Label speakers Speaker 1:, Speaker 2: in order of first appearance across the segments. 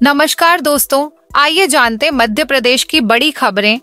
Speaker 1: नमस्कार दोस्तों, आइए जानते मध्य प्रदेश की बड़ी खबरें।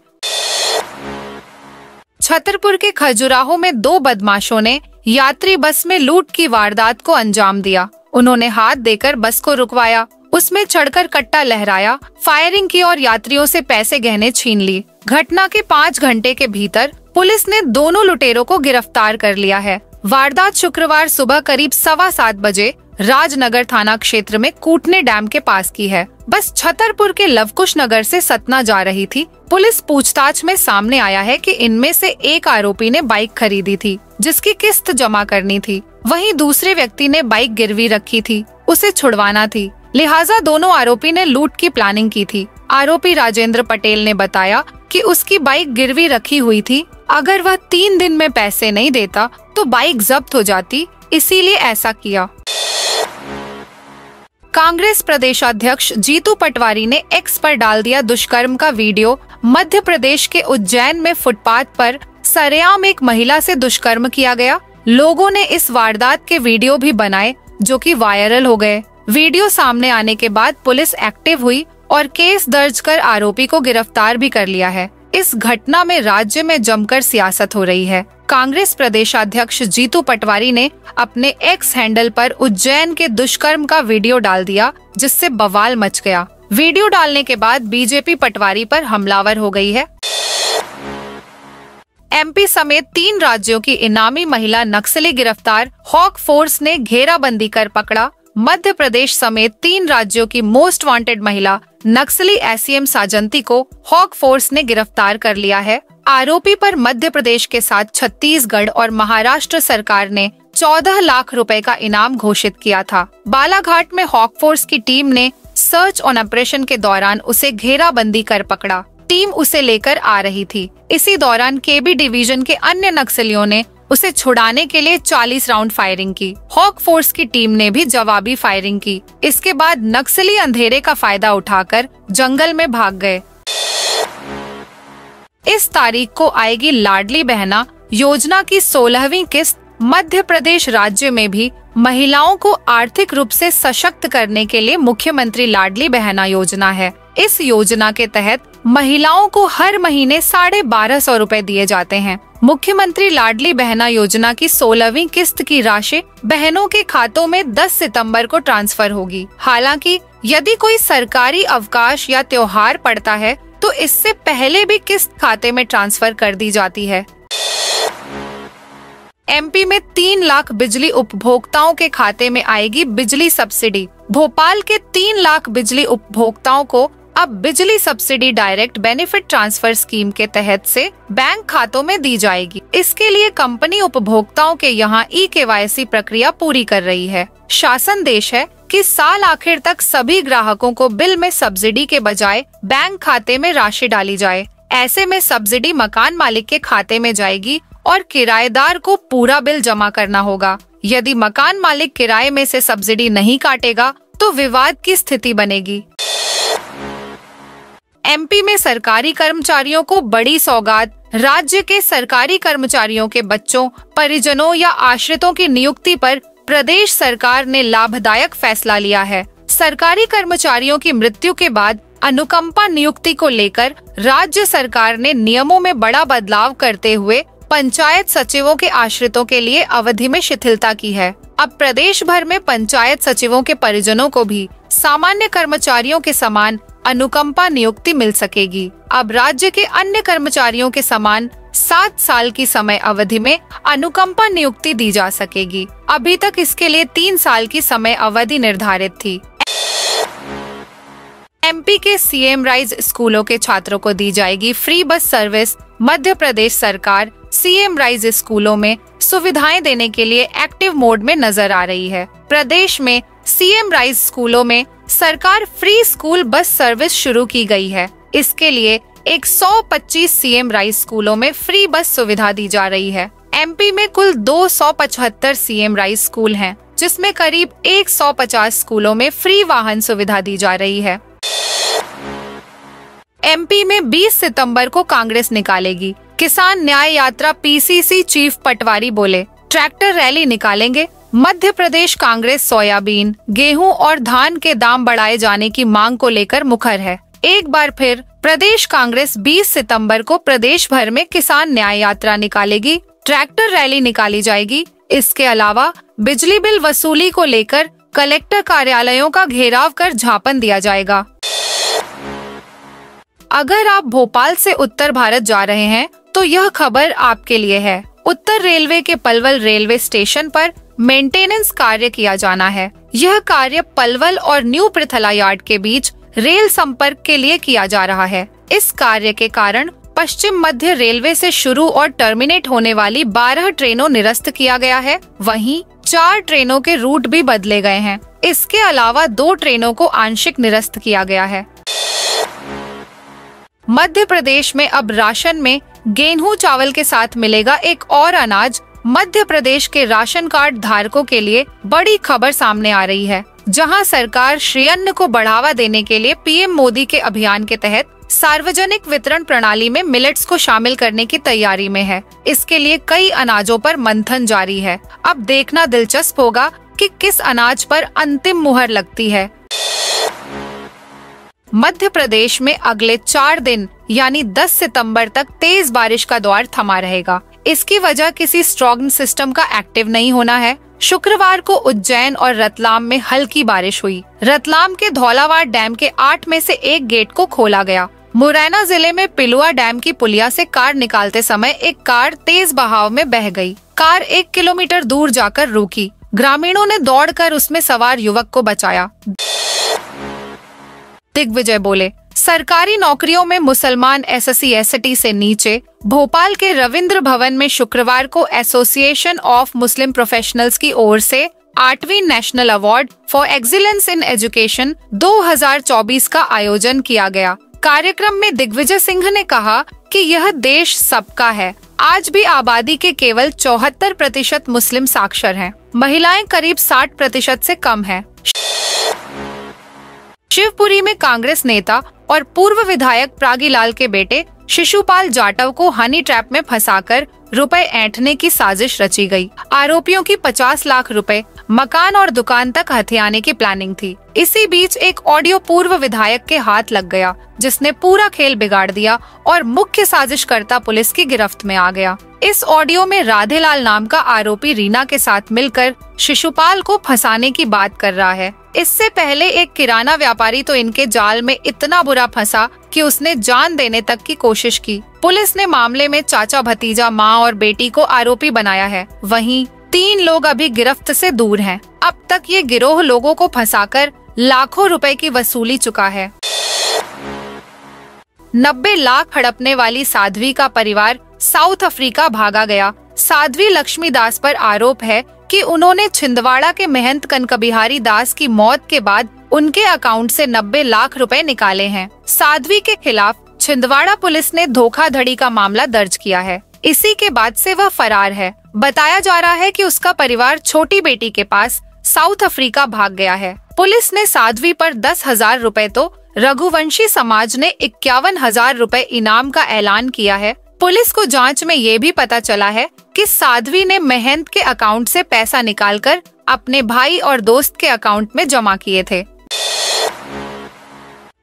Speaker 1: छतरपुर के खजुराहो में 2 बदमाशों ने यात्री बस में लूट की वारदात को अंजाम दिया। उन्होंने हाथ देकर बस को रुकवाया, उसमें चढ़कर कट्टा लहराया, फायरिंग की और यात्रियों से पैसे गहने छीन ली। घटना के 5 घंटे के भीतर पुलिस ने दोनों लुटेरों को गिरफ्तार कर लिया है। वारदात शुक्रवार सुबह करीब 7:15 बजे राजनगर थाना क्षेत्र में कूटने डैम के पास की है। बस छतरपुर के लवकुश नगर से सतना जा रही थी। पुलिस पूछताछ में सामने आया है कि इनमें से एक आरोपी ने बाइक खरीदी थी जिसकी किस्त जमा करनी थी। वहीं दूसरे व्यक्ति ने बाइक गिरवी रखी थी, उसे छुड़वाना थी, लिहाजा दोनों आरोपी ने लूट की प्लानिंग की थी। आरोपी राजेंद्र पटेल ने बताया कि उसकी बाइक गिरवी रखी हुई थी, अगर वह 3 दिन में पैसे नहीं देता तो बाइक जब्त हो जाती, इसीलिए ऐसा किया। कांग्रेस प्रदेशाध्यक्ष जीतू पटवारी ने एक्स पर डाल दिया दुष्कर्म का वीडियो। मध्य प्रदेश के उज्जैन में फुटपाथ पर सरेआम एक महिला से दुष्कर्म किया गया। लोगों ने इस वारदात के वीडियो भी बनाए जो कि वायरल हो गए। वीडियो सामने आने के बाद पुलिस एक्टिव हुई और केस दर्ज कर आरोपी को गिरफ्तार भी कर लिया है। इस घटना में राज्य में जमकर सियासत हो रही है। कांग्रेस प्रदेशाध्यक्ष जीतू पटवारी ने अपने एक्स हैंडल पर उज्जैन के दुष्कर्म का वीडियो डाल दिया, जिससे बवाल मच गया। वीडियो डालने के बाद बीजेपी पटवारी पर हमलावर हो गई है। एमपी समेत 3 राज्यों की इनामी महिला नक्सली गिरफ्तार, हॉक फोर्स ने घेराबंदी कर पकड़ा। मध्य प्रदेश समेत 3 राज्यों की मोस्ट वांटेड महिला नक्सली एसीएम साजंती को हॉक फोर्स ने गिरफ्तार कर लिया है। आरोपी पर मध्य प्रदेश के साथ छत्तीसगढ़ और महाराष्ट्र सरकार ने 14 लाख रुपए का इनाम घोषित किया था। बालाघाट में हॉक फोर्स की टीम ने सर्च ऑन ऑपरेशन के दौरान उसे घेराबंदी कर पकड़ा। टीम उसे लेकर आ रही थी। इसी दौरान केबी डिवीजन के अन्य नक्सलियों ने उसे छुड़ाने के लिए 40 राउंड फायरिंग की। हॉक फोर्स की टीम ने भी जवाबी फायरिंग की। इसके बाद नक्सली अंधेरे का फायदा उठाकर जंगल में भाग गए। इस तारीख को आएगी लाडली बहना योजना की 16वीं किस्त। मध्य प्रदेश राज्य में भी महिलाओं को आर्थिक रूप से सशक्त करने के लिए मुख्यमंत्री लाडली बहना योजना है। इस योजना के तहत महिलाओं को हर महीने 1250 रुपए दिए जाते हैं। मुख्यमंत्री लाडली बहना योजना की 16वीं किस्त की राशि बहनों के खातों में 10 सितंबर को ट्रांसफर होगी। हालांकि यदि कोई सरकारी अवकाश या त्योहार पड़ता है तो इससे पहले भी किस्त खाते में ट्रांसफर कर दी जाती है। एमपी में 3 लाख बिजली उपभोक्ताओं के खाते में आएगी बिजली सब्सिडी। भोपाल के 3 लाख बिजली उपभोक्ताओं को अब बिजली subsidy direct benefit transfer scheme के तहत से बैंक खातों में दी जाएगी। इसके लिए कंपनी उपभोक्ताओं के यहाँ ई-केवाईसी प्रक्रिया पूरी कर रही है। शासन देश है कि साल आखिर तक सभी ग्राहकों को बिल में सब्सिडी के बजाय बैंक खाते में राशि डाली जाए। ऐसे में सब्सिडी मकान मालिक के खाते में जाएगी और किराएदार को पूरा बिल जमा करना होगा। यदि मकान मालिक किराए में से सब्सिडी नहीं काटेगा तो विवाद की स्थिति बनेगी। एमपी में सरकारी कर्मचारियों को बड़ी सौगात। राज्य के सरकारी कर्मचारियों के बच्चों, परिजनों या आश्रितों की नियुक्ति पर प्रदेश सरकार ने लाभदायक फैसला लिया है। सरकारी कर्मचारियों की मृत्यु के बाद अनुकंपा नियुक्ति को लेकर राज्य सरकार ने नियमों में बड़ा बदलाव करते हुए पंचायत सचिवों के आश्रितों के लिए अवधि में शिथिलता की है। अब प्रदेश भर में पंचायत सचिवों के परिजनों को भी सामान्य कर्मचारियों के समान अनुकंपा नियुक्ति मिल सकेगी। अब राज्य के अन्य कर्मचारियों के समान 7 साल की समय अवधि में अनुकंपा नियुक्ति दी जा सकेगी। अभी तक इसके लिए 3 साल की समय अवधि निर्धारित थी। एमपी के सीएम राइज स्कूलों के छात्रों को दी जाएगी free bus service. Madhya Pradesh सरकार सीएम राइज स्कूलों में सुविधाएं देने के लिए एक्टिव मोड में नजर आ रही है। प्रदेश में सीएम राइज स्कूलों में सरकार फ्री स्कूल बस सर्विस शुरू की गई है। इसके लिए 125 सीएम राइज स्कूलों में फ्री बस सुविधा दी जा रही है। एमपी में कुल 275 सीएम राइज स्कूल हैं, जिसमें करीब 150 स्कूलों में फ्री वाहन सुविधा दी जा रही है। एमपी में 20 सितंबर को कांग्रेस निकालेगी। किसान न्याय यात्रा। पीसीसी चीफ पटवारी बोले, ट्रैक्टर रैली निकालेंगे। मध्य प्रदेश कांग्रेस सोयाबीन, गेहूं और धान के दाम बढ़ाए जाने की मांग को लेकर मुखर है। एक बार फिर प्रदेश कांग्रेस 20 सितंबर को प्रदेश भर में किसान न्याय यात्रा निकालेगी, ट्रैक्टर रैली निकाली जाएगी। इसके अलावा बिजली बिल वसूली को लेकर कलेक्टर कार्यालयों का घेराव कर झापन दिया जाएगा। अगर आप भोपाल से उत्तर भारत जा रहे हैं तो यह खबर आपके लिए है। उत्तर रेलवे के पलवल रेलवे स्टेशन पर मेंटेनेंस कार्य किया जाना है। यह कार्य पलवल और न्यू पृथला यार्ड के बीच रेल संपर्क के लिए किया जा रहा है। इस कार्य के कारण पश्चिम मध्य रेलवे से शुरू और टर्मिनेट होने वाली 12 ट्रेनों निरस्त किया गया है। वहीं 4 ट्रेनों के रूट भी बदले गए हैं। इसके अलावा 2 ट्रेनों को आंशिक निरस्त किया गया है। मध्य प्रदेश में अब राशन में गेहूं चावल के साथ मिलेगा एक और अनाज। मध्य प्रदेश के राशन कार्ड धारकों के लिए बड़ी खबर सामने आ रही है, जहां सरकार श्री अन्न को बढ़ावा देने के लिए पीएम मोदी के अभियान के तहत सार्वजनिक वितरण प्रणाली में मिलेट्स को शामिल करने की तैयारी में है। इसके लिए कई अनाजों पर मंथन जारी है। अब देखना दिलचस्प होगा कि किस अनाज पर अंतिम मुहर लगती है। मध्य प्रदेश में अगले 4 दिन यानी 10 सितंबर तक तेज बारिश का दौर थमा रहेगा। इसकी वजह किसी स्ट्रॉन्ग सिस्टम का एक्टिव नहीं होना है। शुक्रवार को उज्जैन और रतलाम में हल्की बारिश हुई। रतलाम के धौलावाड़ डैम के 8 में से 1 गेट को खोला गया। मुरैना जिले में पिलुआ डैम की पुलिया से कार निकालते समय एक कार तेज बहाव में बह गई। कार 1 किलोमीटर दूर जाकर रुकी। ग्रामीणों ने दौड़कर उसमें सवार युवक को बचाया। दिग्विजय बोले, सरकारी नौकरियों में मुसलमान एसएससी एसटी से नीचे। भोपाल के रविंद्र भवन में शुक्रवार को एसोसिएशन ऑफ मुस्लिम प्रोफेशनल्स की ओर से 8वीं national award for excellence in education 2024 का आयोजन किया गया। कार्यक्रम में दिग्विजय सिंह ने कहा कि यह देश सबका है। आज भी आबादी के केवल 74% मुस्लिम साक्षर हैं। महिलाएं करीब 60% से कम हैं। शिवपुरी में कांग्रेस नेता और पूर्व विधायक प्रागीलाल के बेटे शिशुपाल जाटव को हनी ट्रैप में फंसाकर रुपए ऐंठने की साजिश रची गई। आरोपियों की 50 लाख रुपए, मकान और दुकान तक हथियाने की प्लानिंग थी। इसी बीच एक ऑडियो पूर्व विधायक के हाथ लग गया, जिसने पूरा खेल बिगाड़ दिया और मुख्य साजिशकर्ता पुलिस की गिरफ्त में आ गया। इस ऑडियो में राधेलाल नाम का आरोपी रीना के साथ मिलकर शिशुपाल को फंसाने की बात कर रहा है। इससे पहले एक किराना व्यापारी तो इनके जाल में इतना बुरा फंसा कि उसने जान देने तक की कोशिश की। पुलिस ने मामले में चाचा, भतीजा, मां और बेटी को आरोपी बनाया है। वहीं 3 लोग अभी गिरफ्त से दूर हैं। अब तक ये गिरोह लोगों को फंसाकर लाखों रुपए की वसूली चुका है। 90 लाख हड़पने वाली साध्वी का परिवार साउथ अफ्रीका भागा गया। साध्वी लक्ष्मी दास पर आरोप है कि उन्होंने छिंदवाड़ा के महंत कनकबिहारी दास की मौत के बाद उनके अकाउंट से 90 लाख रुपए निकाले हैं। साध्वी के खिलाफ छिंदवाड़ा पुलिस ने धोखाधड़ी का मामला दर्ज किया है। इसी के बाद से वह फरार है। बताया जा रहा है कि उसका परिवार छोटी बेटी के पास साउथ अफ्रीका भाग गया है। पुलिस ने साध्वी पर 10,000 रुपए तो रघुवंशी समाज ने 51,000 रुपए इनाम का ऐलान किया है। पुलिस को जांच में ये भी पता चला है कि साध्वी ने महंत के अकाउंट से पैसा निकालकर अपने भाई और दोस्त के अकाउंट में जमा किए थे।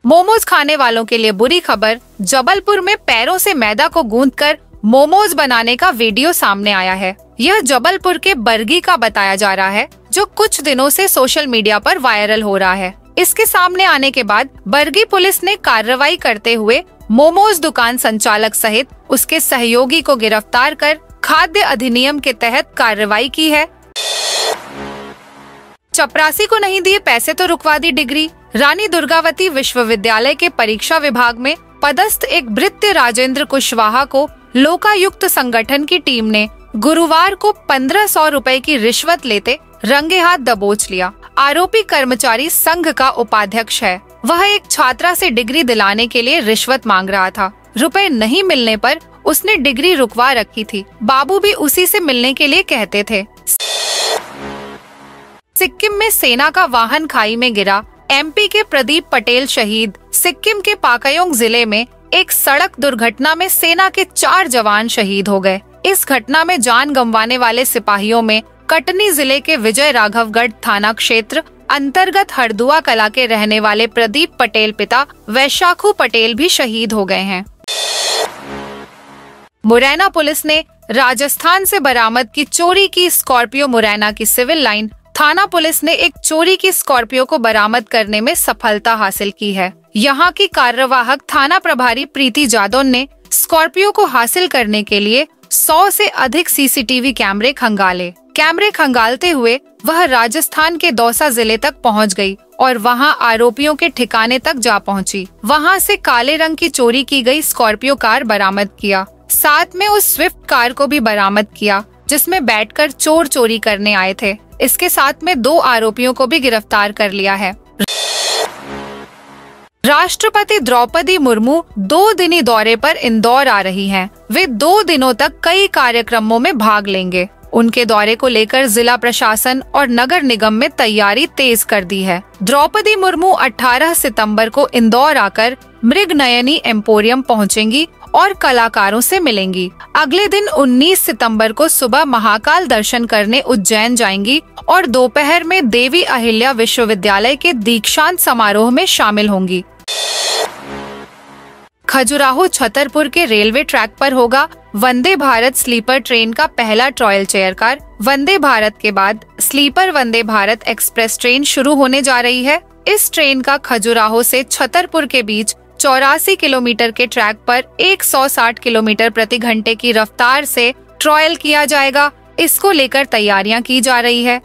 Speaker 1: मोमोज खाने वालों के लिए बुरी खबर। जबलपुर में पैरों से मैदा को गूंथकर मोमोज बनाने का वीडियो सामने आया है। यह जबलपुर के बरगी का बताया जा रहा है, जो कुछ दिनों से सोशल मीडिया पर वायरल हो रहा है। इसके सामने आने के बाद बरगी पुलिस ने कार्रवाई करते हुए मोमोज दुकान संचालक सहित उसके सहयोगी को गिरफ्तार कर खाद्य अधिनियम के तहत कार्रवाई की है। चपरासी को नहीं दिए पैसे तो रुकवा दी डिग्री। रानी दुर्गावती विश्वविद्यालय के परीक्षा विभाग में पदस्थ एक भृत्य राजेंद्र कुशवाहा को लोकायुक्त संगठन की टीम ने गुरुवार को 1500 रुपए की रिश्वत लेते रंगे हाथ दबोच लिया। आरोपी कर्मचारी संघ का उपाध्यक्ष है। वह एक छात्रा से डिग्री दिलाने के लिए रिश्वत मांग रहा था। रुपए नहीं मिलने पर उसने डिग्री रुकवा रखी थी। बाबू भी उसी से मिलने के लिए कहते थे। सिक्किम में सेना का वाहन खाई में गिरा। एमपी के प्रदीप पटेल शहीद। सिक्किम के पाकयोंग जिले में एक सड़क दुर्घटना में सेना के 4 जवान शहीद हो गए। इस घटना में जान गंवाने वाले सिपाहियों में कटनी जिले के विजय राघवगढ़ थाना क्षेत्र अंतर्गत हरदुआ कला के रहने वाले प्रदीप पटेल पिता वैशाखू पटेल भी शहीद हो गए हैं। मुरैना पुलिस ने राजस्थान से बरामद की चोरी की स्कॉर्पियो। मुरैना की सिविल लाइन थाना पुलिस ने एक चोरी की स्कॉर्पियो को बरामद करने में सफलता हासिल की है। यहाँ की कार्यवाहक थाना प्रभारी प्रीति जादौन ने स्कॉर्पियो को हासिल करने के लिए 100 से अधिक सीसीटीवी कैमरे खंगाले। कैमरे खंगालते हुए वह राजस्थान के दौसा जिले तक पहुंच गई और वहां आरोपियों के ठिकाने तक जा पहुंची। वहां से काले रंग की चोरी की गई स्कॉर्पियो कार बरामद किया। साथ में उस स्विफ्ट कार को भी बरामद किया जिसमें बैठकर चोर चोरी करने आए थे। इसके साथ में 2 आरोपियों को भी गिरफ्तार कर लिया है। राष्ट्रपति द्रौपदी मुर्मू 2 दिनी दौरे पर इंदौर आ रही हैं। वे 2 दिनों तक कई कार्यक्रमों में भाग लेंगे। उनके दौरे को लेकर जिला प्रशासन और नगर निगम में तैयारी तेज कर दी है। द्रौपदी मुर्मू 18 सितंबर को इंदौर आकर मृगनयनी एम्पोरियम पहुंचेंगी और कलाकारों से मिलेंगी। अगले दिन 19 सितंबर को सुबह महाकाल दर्शन करने उज्जैन जाएंगी और दोपहर में देवी अहिल्या विश्वविद्यालय के दीक्षांत समारोह में शामिल होंगी। खजुराहो छतरपुर के रेलवे ट्रैक पर होगा वंदे भारत स्लीपर ट्रेन का पहला trial chair car. Vande Bharat के बाद sleeper Vande Bharat express train शुरू होने जा रही है। इस ट्रेन का खजुराहो से छतरपुर के बीच 84 किलोमीटर के ट्रैक पर 160 किलोमीटर प्रति घंटे की रफ्तार से ट्रायल किया जाएगा। इसको लेकर तैयारियां की जा रही है।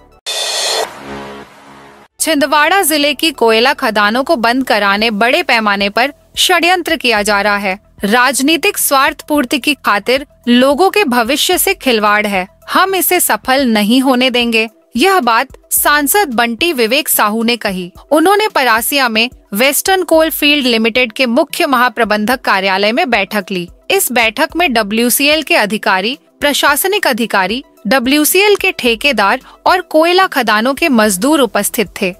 Speaker 1: छिंदवाड़ा जिले की कोयला खदानों को बंद कराने बड़े पैमाने पर षड्यंत्र किया जा रहा है। राजनीतिक स्वार्थ पूर्ति की खातिर लोगों के भविष्य से खिलवाड़ है। हम इसे सफल नहीं होने देंगे। यह बात सांसद बंटी विवेक साहू ने कही। उन्होंने परासिया में वेस्टर्न कोल फील्ड लिमिटेड के मुख्य महाप्रबंधक कार्यालय में बैठक ली। इस बैठक में WCL के अधिकारी, प्रशासनिक अधिकारी, WCL के ठेकेदार और कोयला खदानों के मजदूर उपस्थित थे।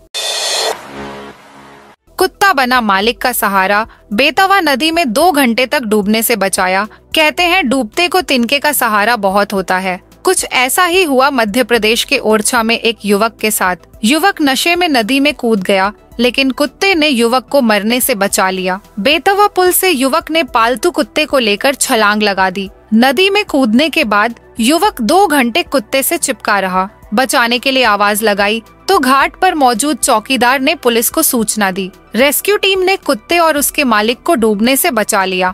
Speaker 1: कुत्ता बना मालिक का सहारा। बेतवा नदी में 2 घंटे तक डूबने से बचाया। कहते हैं डूबते को तिनके का सहारा बहुत होता है। कुछ ऐसा ही हुआ मध्य प्रदेश के ओरछा में एक युवक के साथ। युवक नशे में नदी में कूद गया, लेकिन कुत्ते ने युवक को मरने से बचा लिया। बेतवा पुल से युवक ने पालतू कुत्ते को लेकर छलांग लगा दी। नदी में कूदने के बाद युवक 2 घंटे कुत्ते से चिपका रहा। बचाने के लिए आवाज लगाई तो घाट पर मौजूद चौकीदार ने पुलिस को सूचना दी। रेस्क्यू टीम ने कुत्ते और उसके मालिक को डूबने से बचा लिया।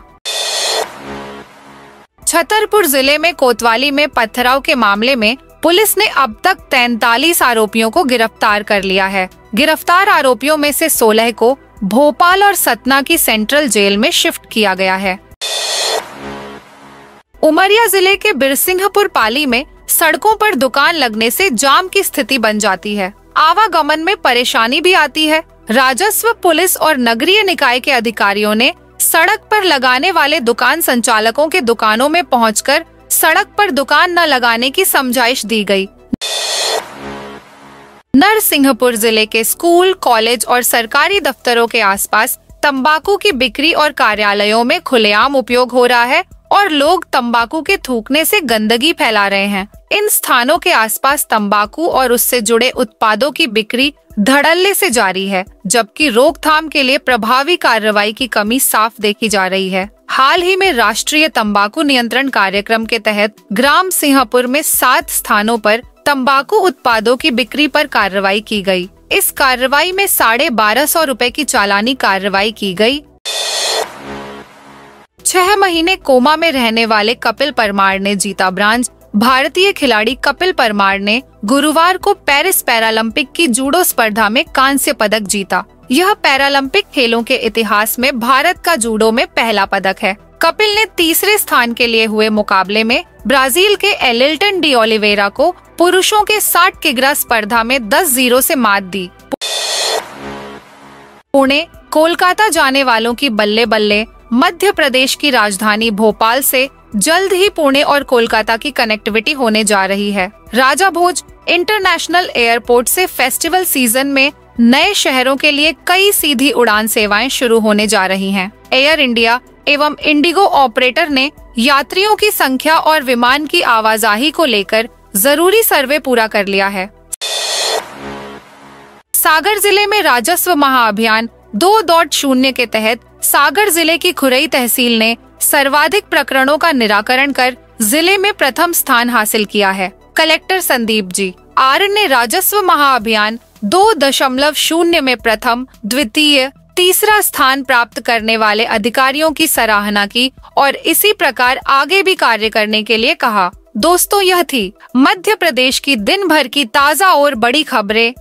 Speaker 1: छतरपुर जिले में कोतवाली में पथराव के मामले में पुलिस ने अब तक 43 आरोपियों को गिरफ्तार कर लिया है। गिरफ्तार आरोपियों में से 16 को भोपाल और सतना की सेंट्रल जेल में शिफ्ट किया गया है। उमरिया जिले के बिरसिंहपुर पाली में सड़कों पर दुकान लगने से जाम की स्थिति बन जाती है। आवागमन में परेशानी भी आती है। राजस्व, पुलिस और नगरीय निकाय के अधिकारियों ने सड़क पर लगाने वाले दुकान संचालकों के दुकानों में पहुंचकर सड़क पर दुकान न लगाने की समझाइश दी गई। नरसिंहपुर जिले के स्कूल, कॉलेज और सरकारी दफ्तरों के आसपास तंबाकू की बिक्री और कार्यालयों में खुलेआम उपयोग हो रहा है और लोग तंबाकू के थूकने से गंदगी फैला रहे हैं। इन स्थानों के आसपास तंबाकू और उससे जुड़े उत्पादों की बिक्री धड़ल्ले से जारी है, जबकि रोकथाम के लिए प्रभावी कार्रवाई की कमी साफ देखी जा रही है। हाल ही में राष्ट्रीय तंबाकू नियंत्रण कार्यक्रम के तहत ग्राम सिंहपुर में 7 स्थानों पर तंबाकू उत्पादों की बिक्री पर कार्रवाई की गई। इस कार्रवाई में 1250 रुपए की चालानी कार्रवाई की गई। 6 महीने कोमा में रहने वाले कपिल परमार ने जीता ब्रांज। भारतीय खिलाड़ी कपिल परमार ने गुरुवार को पेरिस पैरालंपिक की जूडो स्पर्धा में कांस्य पदक जीता। यह पैरालंपिक खेलों के इतिहास में भारत का जूडो में पहला पदक है। कपिल ने तीसरे स्थान के लिए हुए मुकाबले में ब्राजील के एलिल्टन डी ओलिवेरा को पुरुषों के 60 किग्रा स्पर्धा में 10-0 से मात दी। पुणे कोलकाता जाने वालों की बल्ले बल्ले। मध्य प्रदेश की राजधानी भोपाल से जल्द ही पुणे और कोलकाता की कनेक्टिविटी होने जा रही है। राजा भोज इंटरनेशनल एयरपोर्ट से फेस्टिवल सीजन में नए शहरों के लिए कई सीधी उड़ान सेवाएं शुरू होने जा रही हैं। एयर इंडिया एवं इंडिगो ऑपरेटर ने यात्रियों की संख्या और विमान की आवाजाही को लेकर जरूरी सर्वे पूरा कर लिया है। सागर जिले में राजस्व महाअभियान 2.0 के तहत सागर जिले की खुरई तहसील ने सर्वाधिक प्रकरणों का निराकरण कर जिले में प्रथम स्थान हासिल किया है। कलेक्टर संदीप जी आर ने राजस्व महाअभियान 2.0 में प्रथम, द्वितीय, तीसरा स्थान प्राप्त करने वाले अधिकारियों की सराहना की और इसी प्रकार आगे भी कार्य करने के लिए कहा। दोस्तों, यह थी मध्य प्रदेश की दिन भर की ताज़ा और बड़ी खबरें।